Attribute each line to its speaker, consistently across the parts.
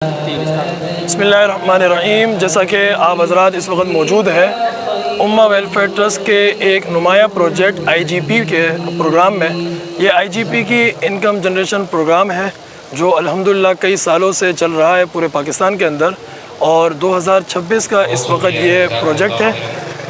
Speaker 1: बिस्मिल्लाहिर्रहमानिर्रहीम। जैसा कि आप हज़रात इस वक्त मौजूद हैं उम्मा वेलफेयर ट्रस्ट के एक नुमाया प्रोजेक्ट IGP के प्रोग्राम में। ये IGP की इनकम जनरेशन प्रोग्राम है जो अल्हम्दुलिल्लाह कई सालों से चल रहा है पूरे पाकिस्तान के अंदर, और 2026 का इस वक्त ये प्रोजेक्ट है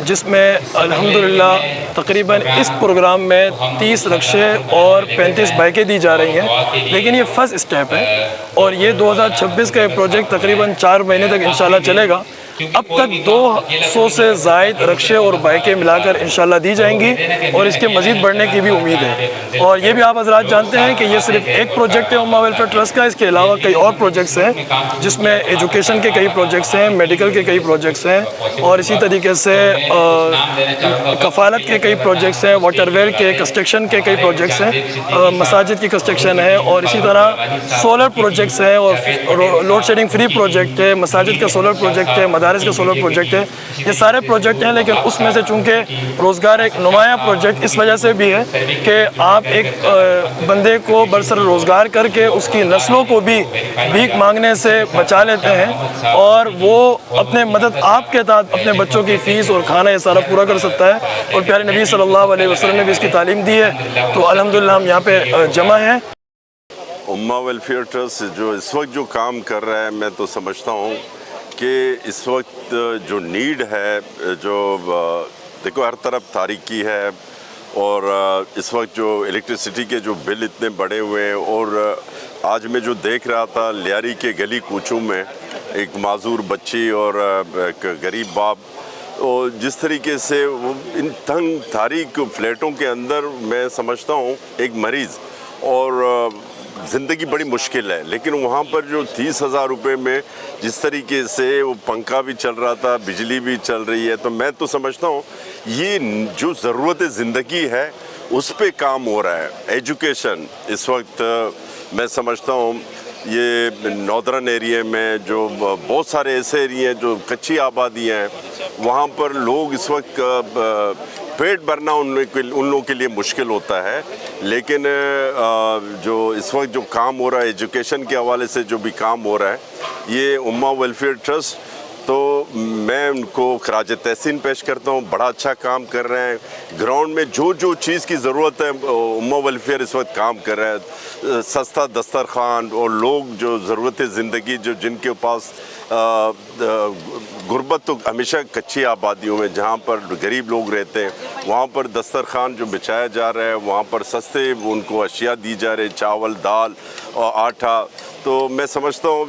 Speaker 1: जिसमें अल्हम्दुलिल्लाह तकरीबन इस प्रोग्राम में 30 रक्शे और 35 बाइकें दी जा रही हैं। लेकिन ये फर्स्ट स्टेप है और ये 2026 का ये प्रोजेक्ट तकरीबन 4 महीने तक इंशाल्लाह चलेगा। अब तक 200 से ज़ायद रक्शे और बाइकें मिलाकर इंशाल्लाह दी जाएंगी और इसके मज़ीद बढ़ने की भी उम्मीद है। और ये भी आप हज़रात जानते हैं कि ये सिर्फ एक प्रोजेक्ट है उम्मा वेलफेयर ट्रस्ट का, इसके अलावा कई और प्रोजेक्ट्स हैं जिसमें एजुकेशन के कई प्रोजेक्ट्स हैं, मेडिकल के कई प्रोजेक्ट्स हैं, और इसी तरीके से कफ़ालत के कई प्रोजेक्ट्स हैं, वाटरवेल के कंस्ट्रक्शन के कई प्रोजेक्ट्स हैं, मसाजिद की कंस्ट्रक्शन है, और इसी तरह सोलर प्रोजेक्ट्स हैं, और लोड शेडिंग फ्री प्रोजेक्ट है, मसाजिद का सोलर प्रोजेक्ट है, मदारिस का सोलर प्रोजेक्ट है। ये सारे प्रोजेक्ट हैं, लेकिन उसमें से चूँकि रोज़गार एक नुमाया प्रोजेक्ट इस वजह से भी है कि आप एक बंदे को बरसर रोज़गार करके उसकी नस्लों को भी भीख मांगने से बचा लेते हैं, और वो अपने मदद आपके तहत अपने बच्चों की फ़ीस और खाना ये सारा पूरा कर सकता है। और प्यारे नबी सल्लल्लाहु अलैहि वसल्लम ने भी इसकी तालीम दी है। तो अल्हम्दुलिल्लाह हम यहाँ पे जमा हैं।
Speaker 2: उम्मा वेलफेयर ट्रस्ट जो इस वक्त जो काम कर रहा है, मैं तो समझता हूँ कि इस वक्त जो नीड है, जो देखो हर तरफ तारीकी है, और इस वक्त जो इलेक्ट्रिसिटी के जो बिल इतने बढ़े हुए हैं, और आज मैं जो देख रहा था लियारी के गली कूचों में एक माजूर बच्ची और एक गरीब बाप, और जिस तरीके से वो इन तंग तारीक फ्लैटों के अंदर, मैं समझता हूँ एक मरीज़ और ज़िंदगी बड़ी मुश्किल है, लेकिन वहाँ पर जो 30,000 रुपये में जिस तरीके से वो पंखा भी चल रहा था, बिजली भी चल रही है, तो मैं तो समझता हूँ ये जो ज़रूरत ज़िंदगी है उस पे काम हो रहा है। एजुकेशन इस वक्त मैं समझता हूँ ये नॉर्दर्न एरिया में जो बहुत सारे ऐसे एरिया हैं जो कच्ची आबादी हैं, वहाँ पर लोग इस वक्त पेट भरना उन लोगों के लिए मुश्किल होता है। लेकिन जो इस वक्त जो काम हो रहा है एजुकेशन के हवाले से, जो भी काम हो रहा है, ये उम्मा वेलफेयर ट्रस्ट, तो मैं उनको खराज तहसीन पेश करता हूँ। बड़ा अच्छा काम कर रहे हैं। ग्राउंड में जो जो चीज़ की ज़रूरत है उम्मा वेलफेयर इस वक्त काम कर रहा है। सस्ता दस्तरखान, और लोग जो ज़रूरत ज़िंदगी जो जिनके पास गुर्बत तो हमेशा कच्ची आबादियों में जहाँ पर गरीब लोग रहते हैं, वहाँ पर दस्तरखान जो बिछाया जा रहा है, वहाँ पर सस्ते उनको अशिया दी जा रही, चावल, दाल और आटा। तो मैं समझता हूँ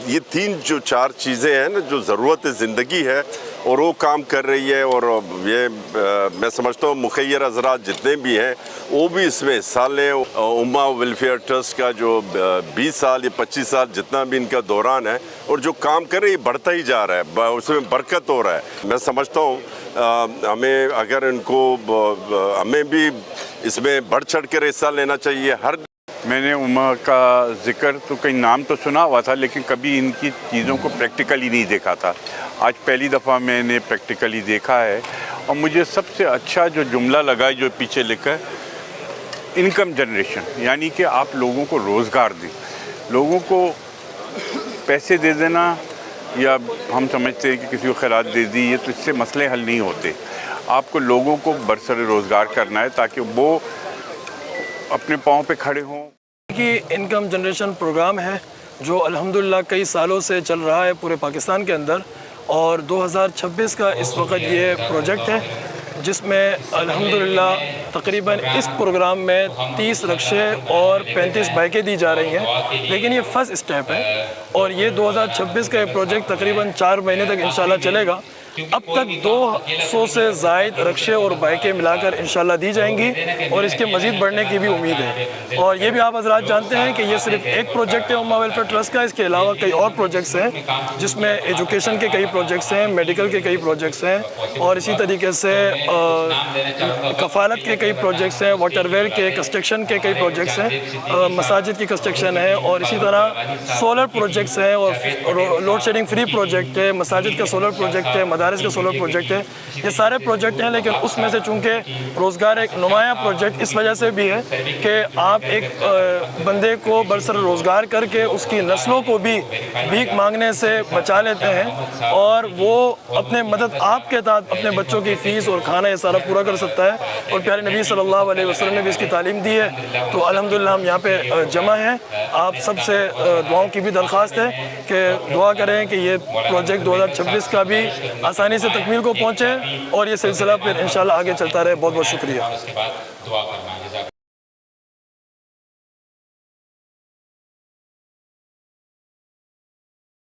Speaker 2: ये 3-4 चीज़ें हैं ना जो ज़रूरत ज़िंदगी है, और वो काम कर रही है। और ये मैं समझता हूँ मुखैर हज़रात जितने भी हैं वो भी इसमें हिस्सा लें। उम्मा वेलफेयर ट्रस्ट का जो 20 साल या 25 साल जितना भी इनका दौरान है, और जो काम कर रहे हैं बढ़ता ही जा रहा है, उसमें बरकत हो रहा है। मैं समझता हूँ हमें अगर हमें भी इसमें बढ़ चढ़ कर हिस्सा लेना चाहिए।
Speaker 3: मैंने उम्मा का ज़िक्र तो कहीं नाम तो सुना हुआ था, लेकिन कभी इनकी चीज़ों को प्रैक्टिकली नहीं देखा था। आज पहली दफ़ा मैंने प्रैक्टिकली देखा है, और मुझे सबसे अच्छा जो जुमला लगा है जो पीछे लिखा है, इनकम जनरेशन, यानी कि आप लोगों को रोज़गार दें। लोगों को पैसे दे देना, या हम समझते हैं कि किसी को खैरात दे दी, ये तो इससे मसले हल नहीं होते। आपको लोगों को बरसर रोज़गार करना है ताकि वो अपने पाँव पे खड़े हों।
Speaker 1: कि इनकम जनरेशन प्रोग्राम है जो अल्हम्दुलिल्लाह कई सालों से चल रहा है पूरे पाकिस्तान के अंदर, और 2026 का इस वक्त ये प्रोजेक्ट है जिसमें अल्हम्दुलिल्लाह तकरीबन इस प्रोग्राम में 30 रक्शे और 35 बाइकें दी जा रही हैं। लेकिन ये फर्स्ट स्टेप है और ये 2026 का ये प्रोजेक्ट तकरीबन 4 महीने तक इंशाल्लाह चलेगा। अब तक 200 से ज़ायद रक्शे और बाइकें मिलाकर इंशाल्लाह दी जाएंगी और इसके मज़ीद बढ़ने की भी उम्मीद है। और ये भी आप हज़रात जानते हैं कि ये सिर्फ एक प्रोजेक्ट है उम्मा वेलफेयर ट्रस्ट का, इसके अलावा कई और प्रोजेक्ट्स हैं जिसमें एजुकेशन के कई प्रोजेक्ट्स हैं, मेडिकल के कई प्रोजेक्ट्स हैं, और इसी तरीके से कफ़ालत के कई प्रोजेक्ट्स हैं, वाटरवेल के कंस्ट्रक्शन के कई प्रोजेक्ट्स हैं, मसाजिद की कंस्ट्रक्शन है, और इसी तरह सोलर प्रोजेक्ट्स हैं, और लोड शेडिंग फ्री प्रोजेक्ट है, मसाजिद का सोलर प्रोजेक्ट है, مدارس کا سولر پروجیکٹ ہے. یہ سارے پروجیکٹ ہیں لیکن اس میں سے چونکہ روزگار ایک نمایاں پروجیکٹ اس وجہ سے بھی ہے کہ آپ ایک بندے کو برسر روزگار کر کے اس کی نسلوں کو بھی بھیک مانگنے سے بچا لیتے ہیں اور وہ اپنے مدد آپ کے تحت اپنے بچوں کی فیس اور کھانا یہ سارا پورا کر سکتا ہے. اور پیارے نبی صلی اللہ علیہ وسلم نے بھی اس کی تعلیم دی ہے. تو الحمدللہ ہم یہاں پہ جمع ہیں. آپ سب سے دعاؤں کی بھی درخواست ہے کہ دعا کریں کہ یہ پروجیکٹ 2026 کا بھی آسانی سے تکمیل کو پہنچے اور یہ سلسلہ پھر انشاءاللہ آگے چلتا رہے. بہت بہت شکریہ.